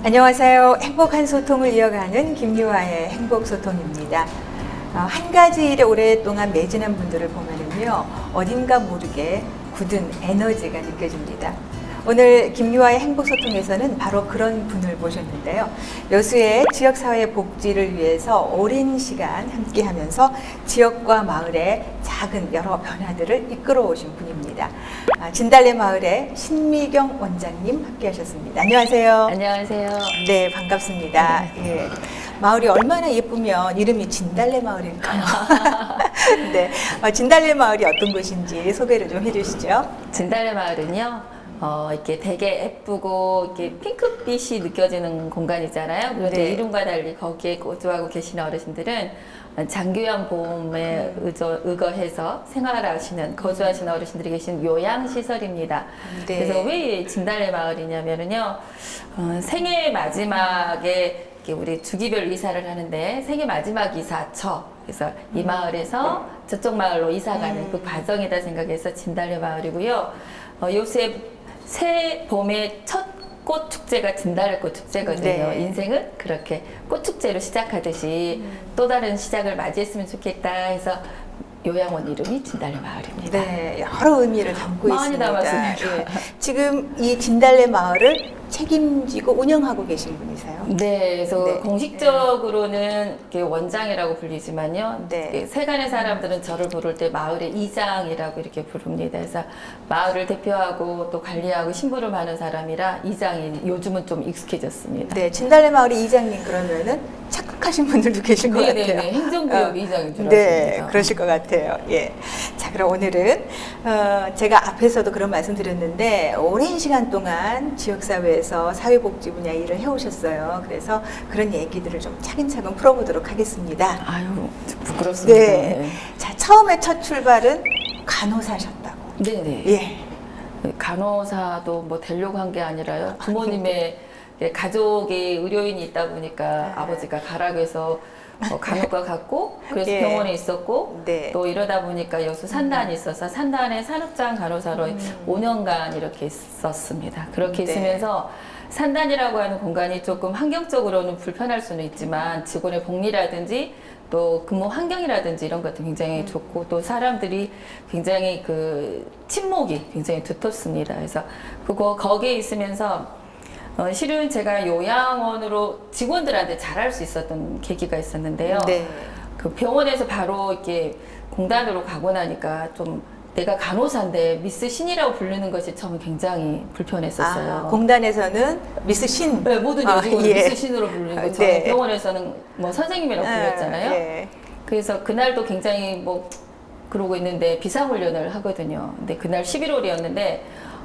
안녕하세요. 행복한 소통을 이어가는 김유아의 행복소통입니다. 한 가지 일에 오랫동안 매진한 분들을 보면은요, 어딘가 모르게 굳은 에너지가 느껴집니다. 오늘 김유아의 행복소통에서는 바로 그런 분을 모셨는데요. 여수의 지역사회 복지를 위해서 오랜 시간 함께하면서 지역과 마을의 작은 여러 변화들을 이끌어 오신 분입니다. 진달래 마을의 신미경 원장님 함께하셨습니다. 안녕하세요. 안녕하세요. 네, 반갑습니다. 예. 마을이 얼마나 예쁘면 이름이 진달래 마을일까요? 네, 진달래 마을이 어떤 곳인지 소개를 좀 해주시죠. 진달래 마을은요, 이렇게 되게 예쁘고 이렇게 핑크빛이 느껴지는 공간이잖아요. 그런데 네. 이름과 달리 거기에 거주하고 계시는 어르신들은 장교양 보험에 의거해서 생활하시는, 거주하시는 어르신들이 계신 요양시설입니다. 네. 그래서 왜 진달래 마을이냐면은요, 생애 마지막에 이렇게 우리 주기별 이사를 하는데 생애 마지막 이사처. 그래서 이 마을에서 저쪽 마을로 이사 가는 그 과정이다 생각해서 진달래 마을이고요. 요새 새 봄의 첫 꽃 축제가 진달래꽃 축제거든요. 네. 인생은 그렇게 꽃 축제로 시작하듯이 또 다른 시작을 맞이했으면 좋겠다 해서 요양원 이름이 진달래 마을입니다. 네, 여러 의미를 담고 많이 있습니다. 담았습니다. 예. 지금 이 진달래 마을을 책임지고 운영하고 계신 분이세요? 네, 그래서 네. 공식적으로는 이렇게 원장이라고 불리지만요. 네. 이렇게 세간의 사람들은 저를 부를 때 마을의 이장이라고 이렇게 부릅니다. 그래서 마을을 대표하고 또 관리하고 심부름 하는 사람이라 이장이 요즘은 좀 익숙해졌습니다. 네, 진달래 마을의 이장님 그러면은 착각하신 분들도 계실 것 같아요. 네네네, 행정구역 이장인 줄 네, 아십니다. 그러실 것 같아요. 예. 자, 그럼 오늘은 제가 앞에서도 그런 말씀 드렸는데 오랜 시간 동안 지역사회에서 사회복지 분야 일을 해오셨어요. 그래서 그런 얘기들을 좀 차근차근 풀어보도록 하겠습니다. 아유, 부끄럽습니다. 네. 자, 처음에 첫 출발은 간호사셨다고. 네네. 예. 간호사도 뭐 되려고 한 게 아니라요. 부모님의 가족이 의료인이 있다 보니까 아버지가 가라고 해서 간호과 갔고 그래서 예. 병원에 있었고 네. 또 이러다 보니까 여수 산단이 있어서 산단에 산업장 간호사로 5년간 이렇게 있었습니다. 그렇게 네. 있으면서 산단이라고 하는 공간이 조금 환경적으로는 불편할 수는 있지만 직원의 복리라든지 또 근무 환경이라든지 이런 것도 굉장히 좋고 또 사람들이 굉장히 그 친목이 굉장히 두텁습니다. 그래서 거기에 있으면서 실은 제가 요양원으로 직원들한테 잘할 수 있었던 계기가 있었는데요. 네. 그 병원에서 바로 이렇게 공단으로 가고 나니까 좀 내가 간호사인데 미스 신이라고 부르는 것이 처음 굉장히 불편했었어요. 공단에서는 미스 신. 네, 모든 여직원을 예. 미스 신으로 부르는 거. 저는 네. 병원에서는 뭐 선생님이라고 불렸잖아요. 예. 그래서 그날도 굉장히 뭐 그러고 있는데 비상훈련을 하거든요. 근데 그날 11월이었는데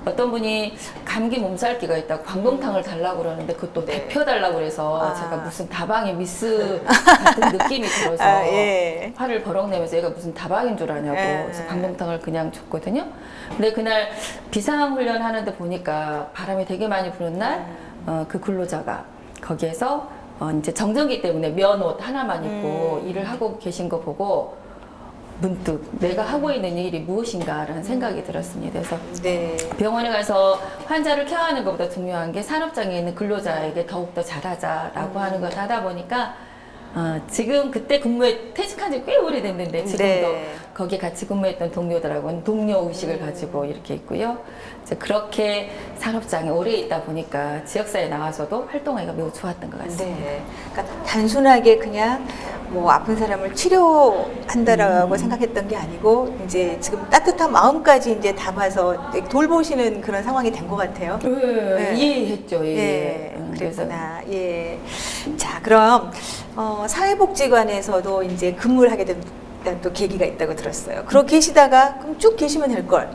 어떤 분이 감기 몸살기가 있다고 광동탕을 달라고 그러는데 그것도 네. 데펴 달라고 그래서 아. 제가 무슨 다방의 미스 같은 느낌이 들어서 예. 화를 버럭 내면서 얘가 무슨 다방인 줄 아냐고 예. 그래서 광동탕을 그냥 줬거든요. 근데 그날 비상훈련 하는데 보니까 바람이 되게 많이 부는 날 그 근로자가 거기에서 이제 정전기 때문에 면옷 하나만 입고 일을 하고 계신 거 보고 문득 내가 하고 있는 일이 무엇인가라는 생각이 들었습니다. 그래서 네. 병원에 가서 환자를 케어하는 것보다 중요한 게 산업장에 있는 근로자에게 더욱더 잘하자라고 하는 걸 하다 보니까 지금 그때 퇴직한 지 꽤 오래됐는데 지금도 네. 거기에 같이 근무했던 동료들하고는 동료 의식을 가지고 이렇게 있고요. 이제 그렇게 산업장에 오래 있다 보니까 지역사회에 나와서도 활동하기가 매우 좋았던 것 같습니다. 네. 그러니까 단순하게 그냥 뭐 아픈 사람을 치료한다라고 생각했던 게 아니고 이제 지금 따뜻한 마음까지 이제 담아서 돌보시는 그런 상황이 된 것 같아요. 네, 네. 이해했죠. 예. 예, 그래서 그랬구나. 예. 자, 그럼 사회복지관에서도 이제 근무를 하게 된 또 계기가 있다고 들었어요. 그러고 계시다가 그럼 쭉 계시면 될 걸.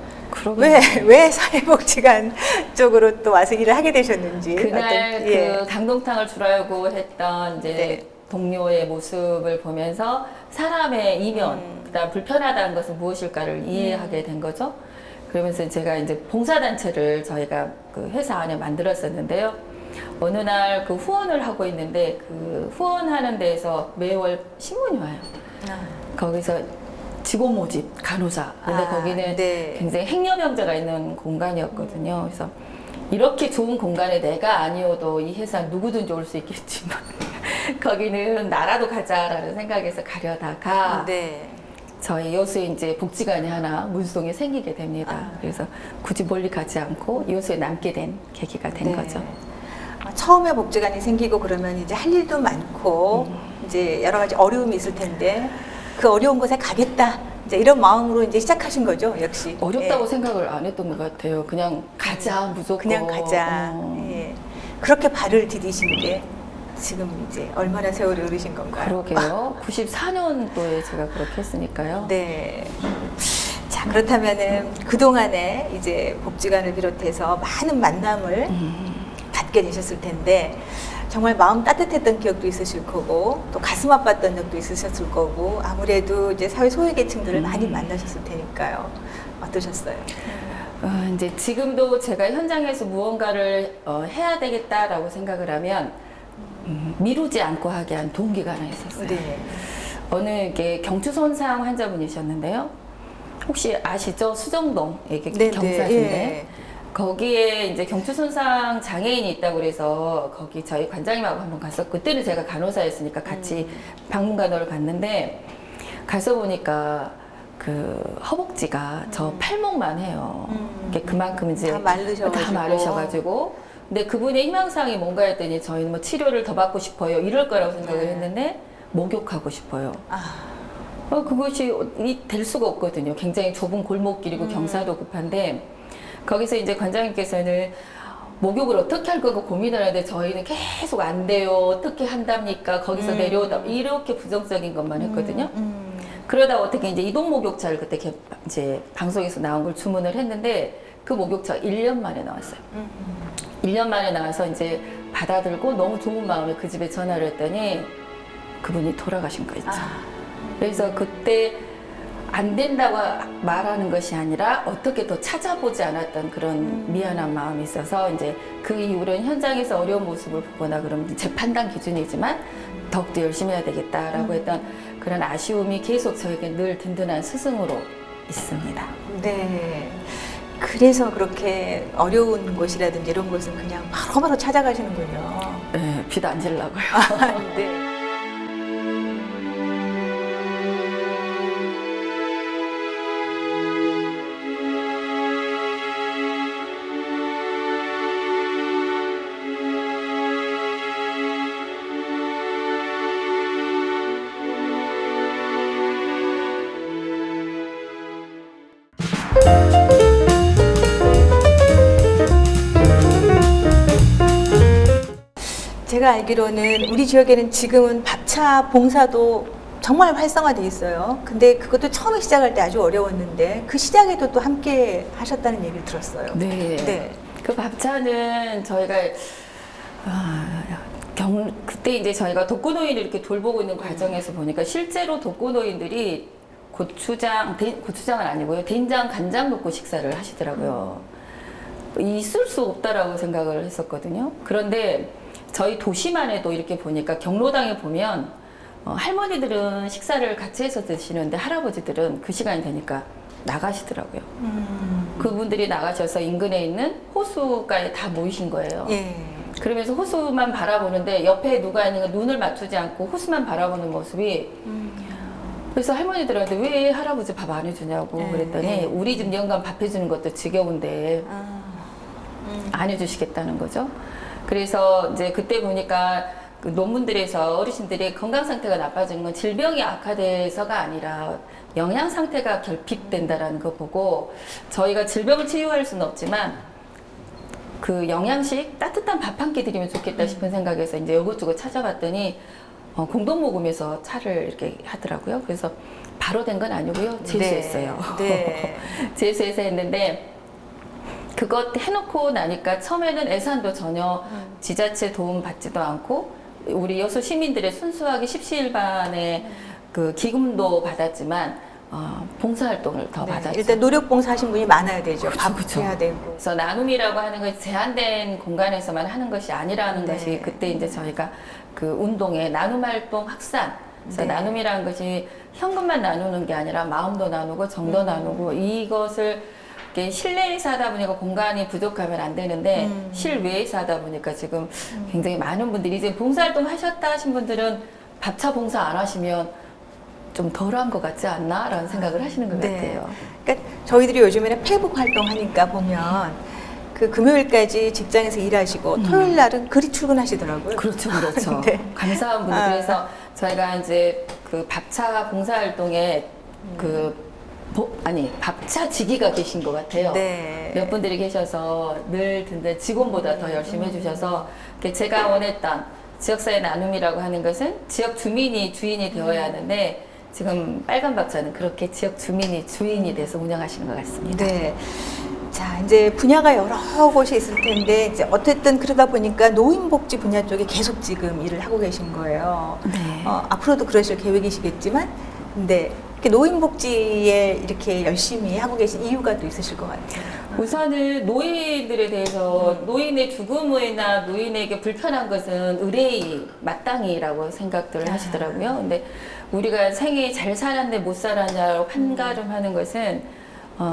왜 사회복지관 쪽으로 또 와서 일을 하게 되셨는지. 그날 어떤, 예. 그 강동탕을 주라고 했던 이제 네. 동료의 모습을 보면서 사람의 이면, 그다음 불편하다는 것은 무엇일까를 이해하게 된 거죠. 그러면서 제가 이제 봉사단체를 저희가 그 회사 안에 만들었었는데요. 어느 날 그 후원을 하고 있는데 그 후원하는 데에서 매월 신문이 와요. 거기서 직원 모집 간호사. 근데 거기는 네. 굉장히 행여병자가 있는 공간이었거든요. 그래서 이렇게 좋은 공간에 내가 아니어도 이 회사 누구든지 올 수 있겠지만 거기는 나라도 가자라는 생각에서 가려다가 네. 저희 여수에 이제 복지관이 하나 문송에 생기게 됩니다. 그래서 굳이 멀리 가지 않고 여수에 남게 된 계기가 된 네. 거죠. 처음에 복지관이 생기고 그러면 이제 할 일도 많고 이제 여러 가지 어려움이 있을 텐데 그 어려운 곳에 가겠다. 이제 이런 마음으로 이제 시작하신 거죠, 역시. 어렵다고 예. 생각을 안 했던 것 같아요. 그냥 가자 무조건. 그냥 가자. 예. 그렇게 발을 디디신 게 지금 이제 얼마나 세월이 흐르신 건가요? 그러게요. 94년도에 제가 그렇게 했으니까요. 네. 자, 그렇다면은 그동안에 이제 복지관을 비롯해서 많은 만남을 갖게 되셨을 텐데 정말 마음 따뜻했던 기억도 있으실 거고 또 가슴 아팠던 적도 있으셨을 거고 아무래도 이제 사회 소외계층들을 많이 만나셨을 테니까요. 어떠셨어요? 이제 지금도 제가 현장에서 무언가를 해야 되겠다라고 생각을 하면 미루지 않고 하게 한 동기가 하나 있었어요. 네. 어느 게 경추손상 환자분이셨는데요. 혹시 아시죠? 수정동 이게 네, 경사인데 네. 거기에 이제 경추손상 장애인이 있다고 그래서 거기 저희 관장님하고 한번 갔었고 그때는 제가 간호사였으니까 같이 방문간호를 갔는데 가서 보니까 그 허벅지가 저 팔목만 해요. 이게 그만큼 이제 다 마르셔가지고. 다 마르셔가지고. 근데 그분의 희망사항이 뭔가 했더니 저희는 뭐 치료를 더 받고 싶어요. 이럴 거라고 생각을 네. 했는데 목욕하고 싶어요. 아, 그것이 될 수가 없거든요. 굉장히 좁은 골목길이고 경사도 급한데 거기서 이제 관장님께서는 목욕을 어떻게 할 거고 고민을 하는데 저희는 계속 안 돼요. 어떻게 한답니까? 거기서 내려오다 이렇게 부정적인 것만 했거든요. 그러다 어떻게 이제 이동 목욕차를 그때 이제 방송에서 나온 걸 주문을 했는데 그 목욕차가 1년 만에 나왔어요. 1년 만에 나와서 이제 받아들고 너무 좋은 마음에 그 집에 전화를 했더니 그분이 돌아가신 거 있죠. 그래서 그때 안 된다고 말하는 것이 아니라 어떻게 더 찾아보지 않았던 그런 미안한 마음이 있어서 이제 그 이후로는 현장에서 어려운 모습을 보거나 그러면 제 판단 기준이지만 더욱더 열심히 해야 되겠다라고 했던 그런 아쉬움이 계속 저에게 늘 든든한 스승으로 있습니다. 네. 그래서 그렇게 어려운 곳이라든지 이런 곳은 그냥 바로바로 찾아가시는군요. 네, 비도 안 질라고요. 네. 제가 알기로는 우리 지역에는 지금은 밥차 봉사도 정말 활성화돼 있어요. 근데 그것도 처음에 시작할 때 아주 어려웠는데 그 시작에도 또 함께 하셨다는 얘기를 들었어요. 네. 네. 그 밥차는 저희가 그때 이제 저희가 독거노인을 이렇게 돌보고 있는 과정에서 보니까 실제로 독거노인들이 고추장은 아니고요. 된장, 간장 넣고 식사를 하시더라고요. 있을 수 없다라고 생각을 했었거든요. 그런데 저희 도시만 해도 이렇게 보니까 경로당에 보면 할머니들은 식사를 같이 해서 드시는데 할아버지들은 그 시간이 되니까 나가시더라고요. 그분들이 나가셔서 인근에 있는 호수가에 다 모이신 거예요. 예. 그러면서 호수만 바라보는데 옆에 누가 있는가 눈을 맞추지 않고 호수만 바라보는 모습이 그래서 할머니들한테 왜 할아버지 밥 안 해주냐고 네, 그랬더니 네. 우리 집 영감 밥 해주는 것도 지겨운데 안 해주시겠다는 거죠. 그래서 이제 그때 보니까 그 논문들에서 어르신들이 건강 상태가 나빠지는 건 질병이 악화돼서가 아니라 영양 상태가 결핍된다라는 거 보고 저희가 질병을 치유할 수는 없지만 그 영양식 따뜻한 밥 한 끼 드리면 좋겠다 싶은 생각에서 이제 이것저것 찾아봤더니 공동 모금에서 차를 이렇게 하더라고요. 그래서 바로 된 건 아니고요. 재수했어요. 네. 재수해서 했는데 그것 해놓고 나니까 처음에는 예산도 전혀 지자체 도움 받지도 않고 우리 여수 시민들의 순수하게 십시일반의 그 기금도 받았지만 봉사활동을 더 네. 받았죠. 일단 노력봉사 하신 분이 많아야 되죠. 그렇죠, 밥 그렇죠. 해야 되고. 그래서 나눔이라고 하는 것이 제한된 공간에서만 하는 것이 아니라는 네. 것이 그때 이제 저희가 그 운동의 나눔활동 확산 그래서 네. 나눔이라는 것이 현금만 나누는 게 아니라 마음도 나누고 정도 나누고 이것을 이게 실내에서 하다 보니까 공간이 부족하면 안 되는데 실외에서 하다 보니까 지금 굉장히 많은 분들이 이제 봉사활동 하셨다 하신 분들은 밥차 봉사 안 하시면 좀 덜한 것 같지 않나? 라는 생각을 하시는 것 네. 같아요. 그러니까 저희들이 요즘에는 페북 활동하니까 보면 그 금요일까지 직장에서 일하시고 토요일 날은 그리 출근하시더라고요. 그렇죠, 그렇죠. 네. 감사한 분들. 그래서 저희가 이제 그 밥차 봉사활동에 밥차 지기가 계신 것 같아요. 네. 몇 분들이 계셔서 늘 든든 직원보다 더 열심히 해주셔서 제가 원했던 지역사회 나눔이라고 하는 것은 지역 주민이 주인이 되어야 하는데 지금 빨간 밥차는 그렇게 지역 주민이 주인이 돼서 운영하시는 것 같습니다. 네. 자, 이제 분야가 여러 곳이 있을 텐데, 이제 어쨌든 그러다 보니까 노인복지 분야 쪽에 계속 지금 일을 하고 계신 거예요. 네. 앞으로도 그러실 계획이시겠지만, 근데 이렇게 노인복지에 이렇게 열심히 하고 계신 이유가 또 있으실 것 같아요. 우선은 노인들에 대해서 노인의 죽음이나 노인에게 불편한 것은 의뢰의 마땅히라고 생각들을 하시더라고요. 근데 우리가 생애 잘 살았네 못 살았냐로 판가름하는 것은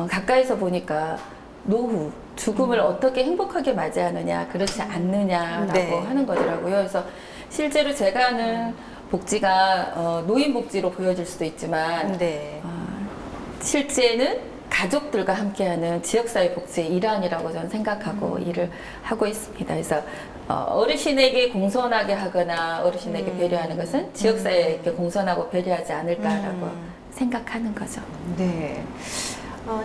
가까이서 보니까 노후, 죽음을 어떻게 행복하게 맞이하느냐, 그렇지 않느냐라고 네. 하는 거더라고요. 그래서 실제로 제가 하는 복지가 노인 복지로 보여질 수도 있지만 네. 실제는 가족들과 함께하는 지역사회 복지의 일환이라고 저는 생각하고 일을 하고 있습니다. 그래서 어르신에게 공손하게 하거나 어르신에게 배려하는 것은 지역사회에게 공손하고 배려하지 않을까라고 생각하는 거죠. 네.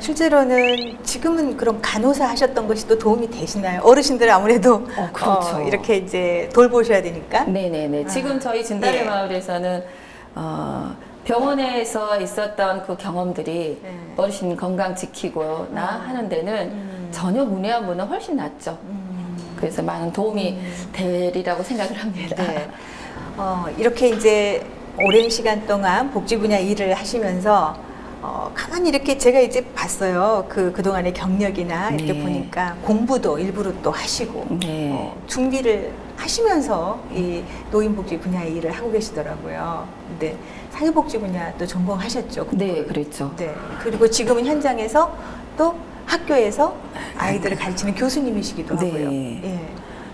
실제로는 지금은 그럼 간호사 하셨던 것이 또 도움이 되시나요? 어르신들 아무래도 그렇죠. 이렇게 이제 돌보셔야 되니까. 네네네. 지금 저희 진달래 예. 마을에서는 병원에서 있었던 그 경험들이 네. 어르신 건강 지키고나 하는 데는 전혀 문외한보다 훨씬 낫죠. 그래서 많은 도움이 되리라고 생각을 합니다. 네. 이렇게 이제 오랜 시간 동안 복지 분야 일을 하시면서 가만히 이렇게 제가 이제 봤어요. 그동안의 경력이나 이렇게 네. 보니까 공부도 일부러 또 하시고 네. 준비를 하시면서 이 노인복지 분야의 일을 하고 계시더라고요. 근데 사회복지 분야 또 전공하셨죠? 네, 그랬죠. 네. 그리고 지금은 현장에서 또 학교에서 아이들을 가르치는 교수님이시기도 하고요. 네. 예.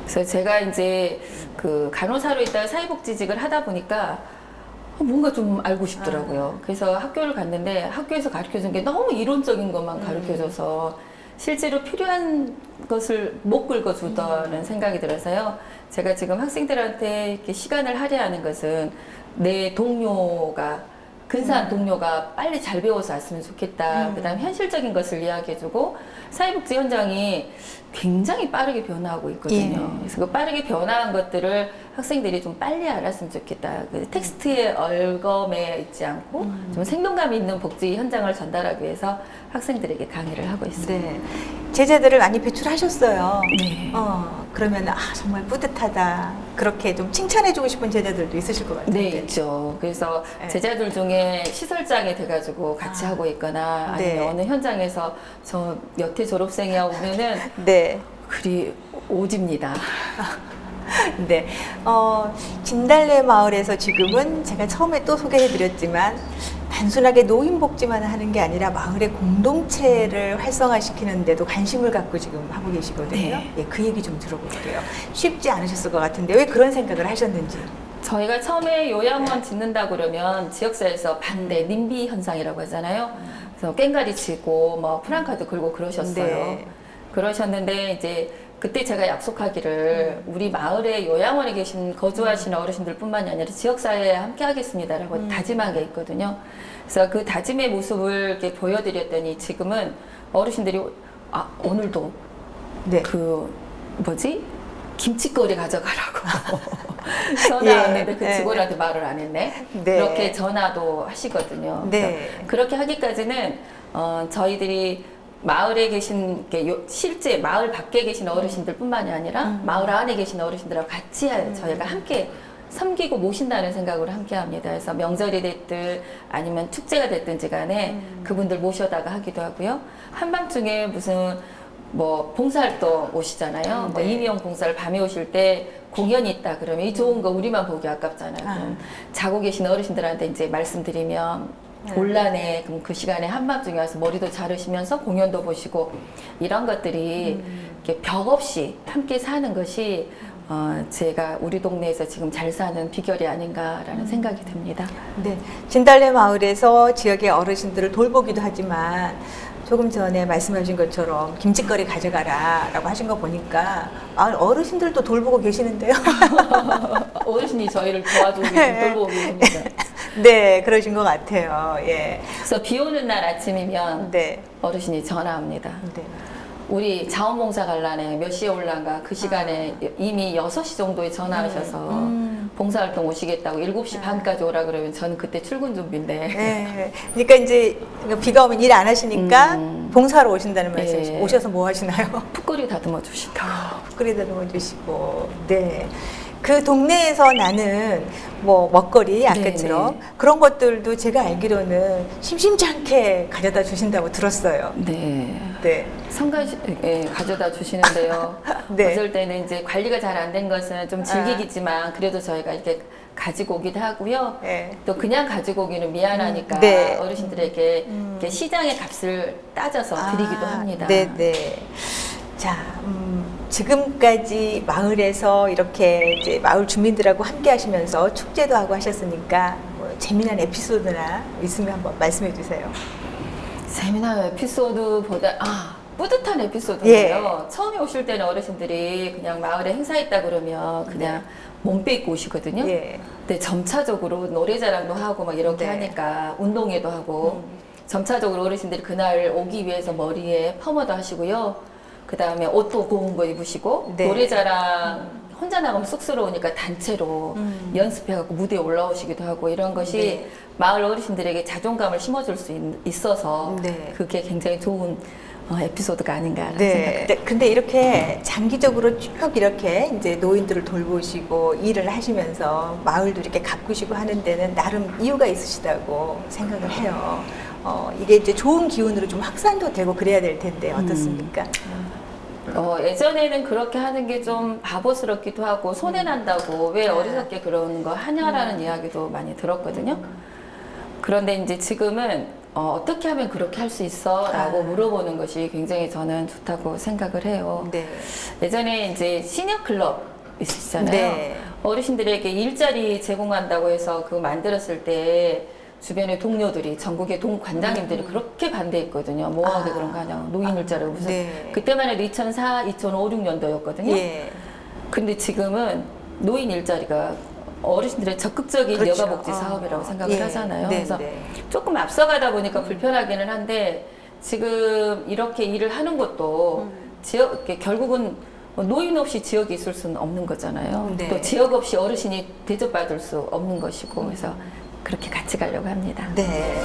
그래서 제가 이제 그 간호사로 있다가 사회복지직을 하다 보니까 뭔가 좀 알고 싶더라고요. 그래서 학교를 갔는데 학교에서 가르쳐준 게 너무 이론적인 것만 가르쳐줘서 실제로 필요한 것을 못 긁어주다는 생각이 들어서요. 제가 지금 학생들한테 이렇게 시간을 할애하는 것은 내 동료가 근사한 동료가 빨리 잘 배워서 왔으면 좋겠다. 그다음 현실적인 것을 이야기해주고 사회복지 현장이 굉장히 빠르게 변화하고 있거든요. 예. 그래서 그 빠르게 변화한 것들을 학생들이 좀 빨리 알았으면 좋겠다. 그 텍스트에 얼검에 있지 않고 좀 생동감 있는 복지 현장을 전달하기 위해서 학생들에게 강의를 하고 있습니다. 네. 제자들을 많이 배출하셨어요. 네. 그러면 정말 뿌듯하다. 그렇게 좀 칭찬해주고 싶은 제자들도 있으실 것 같아요. 네, 있죠. 그래서 네. 제자들 중에 시설장이 돼가지고 같이 하고 있거나 아니면 네. 어느 현장에서 저 여태 졸업생이야 오면은 네. 그리 오집니다. 네. 진달래 마을에서 지금은 제가 처음에 또 소개해드렸지만 단순하게 노인복지만 하는 게 아니라 마을의 공동체를 활성화시키는데도 관심을 갖고 지금 하고 계시거든요. 네. 예, 그 얘기 좀 들어볼게요. 쉽지 않으셨을 것 같은데 왜 그런 생각을 하셨는지. 저희가 처음에 요양원 짓는다 그러면 지역사회에서 반대, 님비 현상이라고 하잖아요. 그래서 꽹가리 치고 뭐 프랑카드 걸고 그러셨어요. 네. 그러셨는데 이제 그때 제가 약속하기를 우리 마을에 요양원에 거주하시는 어르신들뿐만이 아니라 지역사회에 함께 하겠습니다라고 다짐한 게 있거든요. 그래서 그 다짐의 모습을 이렇게 보여드렸더니 지금은 어르신들이 오늘도 네. 김치거리 가져가라고 전화 예, 왔는데 그 예. 직원한테 말을 안 했네. 네. 그렇게 전화도 하시거든요. 네. 그래서 그렇게 하기까지는 저희들이 마을에 계신 실제 마을 밖에 계신 어르신들뿐만이 아니라 마을 안에 계신 어르신들하고 같이 저희가 함께 섬기고 모신다는 생각으로 함께 합니다. 그래서 명절이 됐든 아니면 축제가 됐든지 간에 그분들 모셔다가 하기도 하고요. 한밤중에 무슨 봉사활동 오시잖아요. 네. 임용 봉사를 밤에 오실 때 공연이 있다 그러면 이 좋은 거 우리만 보기 아깝잖아요. 그럼 자고 계신 어르신들한테 이제 말씀드리면 올란에 그럼 그 시간에 한밤중에 와서 머리도 자르시면서 공연도 보시고 이런 것들이 이렇게 벽 없이 함께 사는 것이 제가 우리 동네에서 지금 잘 사는 비결이 아닌가라는 생각이 듭니다. 네, 진달래 마을에서 지역의 어르신들을 돌보기도 하지만 조금 전에 말씀하신 것처럼 김치거리 가져가라 라고 하신 거 보니까 마을 어르신들도 돌보고 계시는데요. 어르신이 저희를 도와주고 돌보고 계십니다. 네, 그러신 것 같아요. 예. 그래서 비 오는 날 아침이면 네. 어르신이 전화합니다. 네. 우리 자원봉사 관람에 몇 시에 올란가 그 시간에 이미 6시 정도에 전화하셔서 봉사활동 오시겠다고 7시 반까지 오라 그러면 저는 그때 출근 준비인데 네. 그러니까 이제 비가 오면 일 안 하시니까 봉사로 오신다는 말씀이시죠. 예. 오셔서 뭐 하시나요? 풋거리 다듬어 주신다고. 끓이다 놓아주시고, 네. 그 동네에서 나는 뭐 먹거리 아까처럼 네. 그런 것들도 제가 알기로는 심심치 않게 가져다 주신다고 들었어요. 네. 네. 성가시에 가져다 주시는데요. 네. 어쩔 때는 이제 관리가 잘 안 된 것은 좀 즐기겠지만 그래도 저희가 이렇게 가지고 오기도 하고요. 네. 또 그냥 가지고 오기는 미안하니까 네. 어르신들에게 이렇게 시장의 값을 따져서 드리기도 합니다. 네네. 자, 지금까지 마을에서 이렇게 이제 마을 주민들하고 함께 하시면서 축제도 하고 하셨으니까 뭐 재미난 에피소드나 있으면 한번 말씀해 주세요. 재미난 에피소드보다 뿌듯한 에피소드인데요. 처음에 오실 때는 어르신들이 그냥 마을에 행사 있다 그러면 그냥 몸 빼입고 오시거든요. 예. 근데 점차적으로 노래자랑도 하고 막 이렇게 네. 하니까 운동회도 하고 점차적으로 어르신들이 그날 오기 위해서 머리에 펌어도 하시고요. 그 다음에 옷도 고운 거 입으시고 네. 노래자랑 혼자 나가면 쑥스러우니까 단체로 연습해갖고 무대에 올라오시기도 하고 이런 것이 네. 마을 어르신들에게 자존감을 심어줄 수 있어서 네. 그게 굉장히 좋은 에피소드가 아닌가라는 네. 생각이 근데 이렇게 장기적으로 쭉 이렇게 이제 노인들을 돌보시고 일을 하시면서 마을도 이렇게 가꾸시고 하는 데는 나름 이유가 있으시다고 생각을 해요. 이게 이제 좋은 기운으로 좀 확산도 되고 그래야 될 텐데 어떻습니까? 예전에는 그렇게 하는 게 좀 바보스럽기도 하고 손해난다고 왜 어리석게 그러는 거 하냐라는 이야기도 많이 들었거든요. 그런데 이제 지금은 어떻게 하면 그렇게 할 수 있어? 라고 물어보는 것이 굉장히 저는 좋다고 생각을 해요. 네. 예전에 이제 시니어 클럽 있으시잖아요. 네. 어르신들에게 일자리 제공한다고 해서 그거 만들었을 때 주변의 동료들이 전국의 관장님들이 그렇게 반대했거든요. 뭐하게 그런 거 하냐고. 노인 일자리가 무슨. 네. 그때만 해도 2004, 2005, 6년도였거든요. 예. 근데 지금은 노인 일자리가 어르신들의 적극적인 그렇죠. 여가복지 사업이라고 생각을 예. 하잖아요. 네, 그래서 네. 조금 앞서가다 보니까 불편하기는 한데 지금 이렇게 일을 하는 것도 지역, 이렇게 결국은 노인 없이 지역이 있을 수는 없는 거잖아요. 네. 또 지역 없이 어르신이 대접받을 수 없는 것이고 그래서 그렇게 같이 가려고 합니다. 네.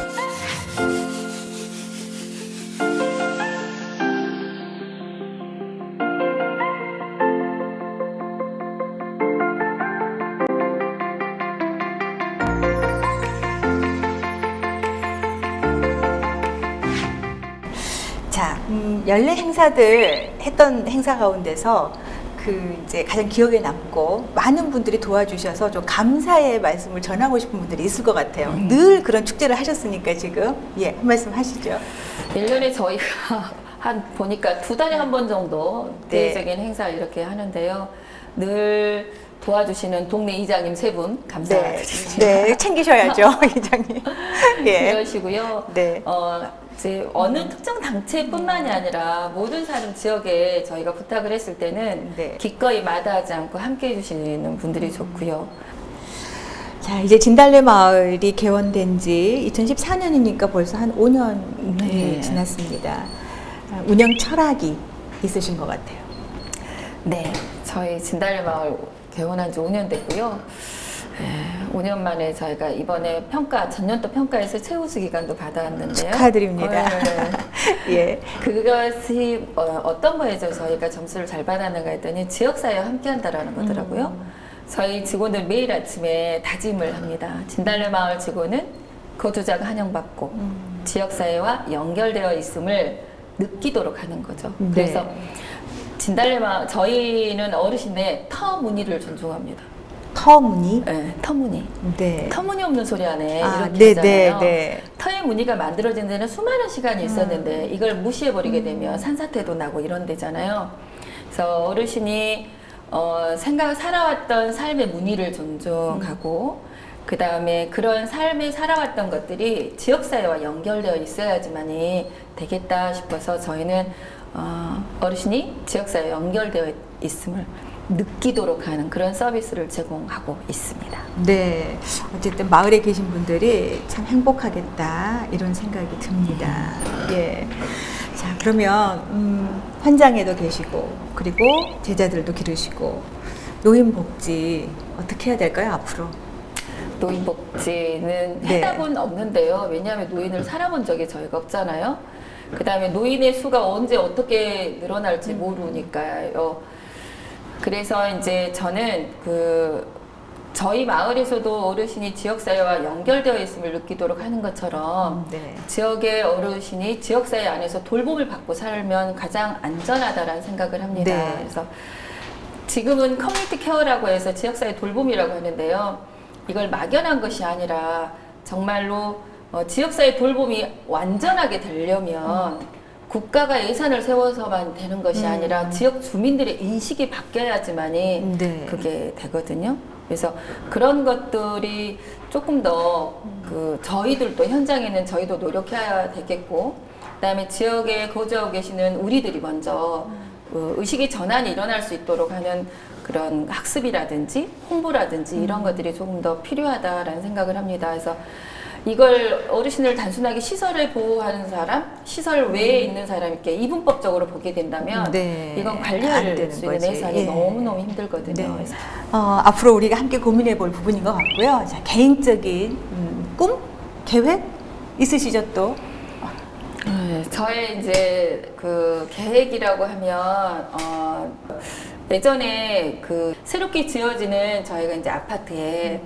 자, 연례 행사들 했던 행사 가운데서 그 이제 가장 기억에 남고 많은 분들이 도와주셔서 좀 감사의 말씀을 전하고 싶은 분들이 있을 것 같아요. 늘 그런 축제를 하셨으니까 지금 한 말씀 하시죠. 1년에 저희가 보니까 2달에 한 번 정도 네. 대외적인 행사를 이렇게 하는데요. 늘 도와주시는 동네 이장님 3분 감사드립니다. 네, 챙기셔야죠, 이장님. 예. 그러시고요. 네. 이제 어느 특정 단체뿐만이 아니라 모든 사람 지역에 저희가 부탁을 했을 때는 네. 기꺼이 마다하지 않고 함께 해주시는 분들이 좋고요. 자, 이제 진달래 마을이 개원된 지 2014년이니까 벌써 한 5년이 네. 지났습니다. 운영 철학이 있으신 것 같아요. 네, 저희 진달래 마을 개원한 지 5년 됐고요. 5년 만에 저희가 이번에 전년도 평가에서 최우수 기간도 받아왔는데요. 축하드립니다. 예. 그것이 어떤 거에서 저희가 점수를 잘 받았는가 했더니 지역사회와 함께 한다라는 거더라고요. 저희 직원들 매일 아침에 다짐을 합니다. 진달래 마을 직원은 거주자가 환영받고 지역사회와 연결되어 있음을 느끼도록 하는 거죠. 네. 그래서 진달래 마을, 저희는 어르신의 터무니를 존중합니다. 터무니? 네, 터무니. 네. 터무니없는 소리 안에 아, 이렇게 네, 하잖아요. 네, 네. 터에 무늬가 만들어진 데는 수많은 시간이 있었는데 이걸 무시해버리게 되면 산사태도 나고 이런 데잖아요. 그래서 어르신이 살아왔던 삶의 무늬를 존중하고 그 다음에 그런 삶에 살아왔던 것들이 지역사회와 연결되어 있어야지만이 되겠다 싶어서 저희는 어르신이 지역사회에 연결되어 있음을 느끼도록 하는 그런 서비스를 제공하고 있습니다. 네, 어쨌든 마을에 계신 분들이 참 행복하겠다 이런 생각이 듭니다. 예. 자, 그러면 현장에도 계시고 그리고 제자들도 기르시고 노인복지 어떻게 해야 될까요 앞으로? 노인복지는 네. 해답은 없는데요. 왜냐하면 노인을 살아본 적이 저희가 없잖아요. 그 다음에 노인의 수가 언제 어떻게 늘어날지 모르니까요. 그래서 이제 저는 저희 마을에서도 어르신이 지역사회와 연결되어 있음을 느끼도록 하는 것처럼 네. 지역의 어르신이 지역사회 안에서 돌봄을 받고 살면 가장 안전하다라는 생각을 합니다. 네. 그래서 지금은 커뮤니티 케어라고 해서 지역사회 돌봄이라고 하는데요. 이걸 막연한 것이 아니라 정말로 지역사회 돌봄이 완전하게 되려면 국가가 예산을 세워서만 되는 것이 아니라 지역 주민들의 인식이 바뀌어야지만이 네. 그게 되거든요. 그래서 그런 것들이 조금 더 저희들도 현장에는 저희도 노력해야 되겠고, 그다음에 지역에 거주하고 계시는 우리들이 먼저 의식의 전환이 일어날 수 있도록 하는 그런 학습이라든지 홍보라든지 이런 것들이 조금 더 필요하다라는 생각을 합니다. 그래서 이걸 어르신을 단순하게 시설을 보호하는 사람, 시설 외에 있는 사람 이렇게 이분법적으로 보게 된다면 네. 이건 안 관리할 되는 수 있는 거지. 예산이 예. 너무너무 힘들거든요. 네. 그래서 앞으로 우리가 함께 고민해 볼 부분인 것 같고요. 자, 개인적인 꿈? 계획? 있으시죠 또? 저의 이제 계획이라고 하면 예전에 새롭게 지어지는 저희가 이제 아파트에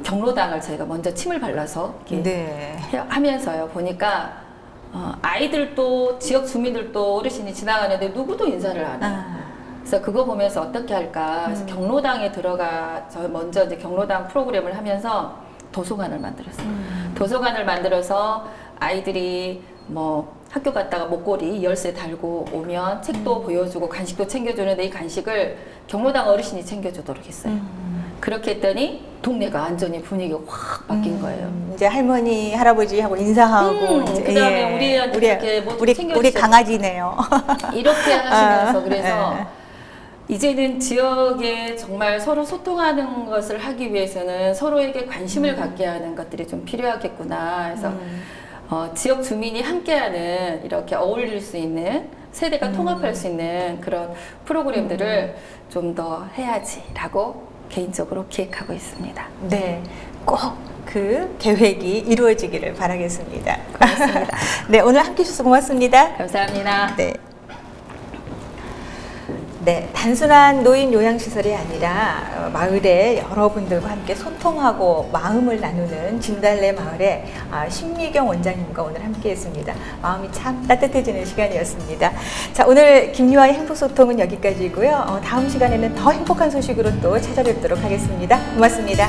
경로당을 저희가 먼저 침을 발라서 이렇게 네. 하면서요 보니까 아이들도 지역 주민들도 어르신이 지나가는데 누구도 인사를 안 해요. 그래서 그거 보면서 어떻게 할까? 그래서 경로당에 저 먼저 이제 경로당 프로그램을 하면서 도서관을 만들었어요. 도서관을 만들어서 아이들이 뭐 학교 갔다가 목걸이 열쇠 달고 오면 책도 보여주고 간식도 챙겨주는데 이 간식을 경로당 어르신이 챙겨주도록 했어요. 그렇게 했더니 동네가 완전히 분위기가 확 바뀐 거예요. 이제 할머니, 할아버지하고 인사하고 이제 그다음에 우리한테 이렇게 뭐 우리 챙겨주세요. 강아지네요. 이렇게 하시면서 그래서 네. 이제는 지역에 정말 서로 소통하는 것을 하기 위해서는 서로에게 관심을 갖게 하는 것들이 좀 필요하겠구나. 그래서 지역 주민이 함께하는 이렇게 어울릴 수 있는 세대가 통합할 수 있는 그런 프로그램들을 좀 더 해야지라고 개인적으로 기획하고 있습니다. 네, 꼭 그 계획이 이루어지기를 바라겠습니다. 고맙습니다. 네, 오늘 함께 해주셔서 고맙습니다. 감사합니다. 네. 네, 단순한 노인 요양시설이 아니라 마을의 여러분들과 함께 소통하고 마음을 나누는 진달래 마을의 신미경 원장님과 오늘 함께 했습니다. 마음이 참 따뜻해지는 시간이었습니다. 자, 오늘 김유아의 행복소통은 여기까지고요. 다음 시간에는 더 행복한 소식으로 또 찾아뵙도록 하겠습니다. 고맙습니다.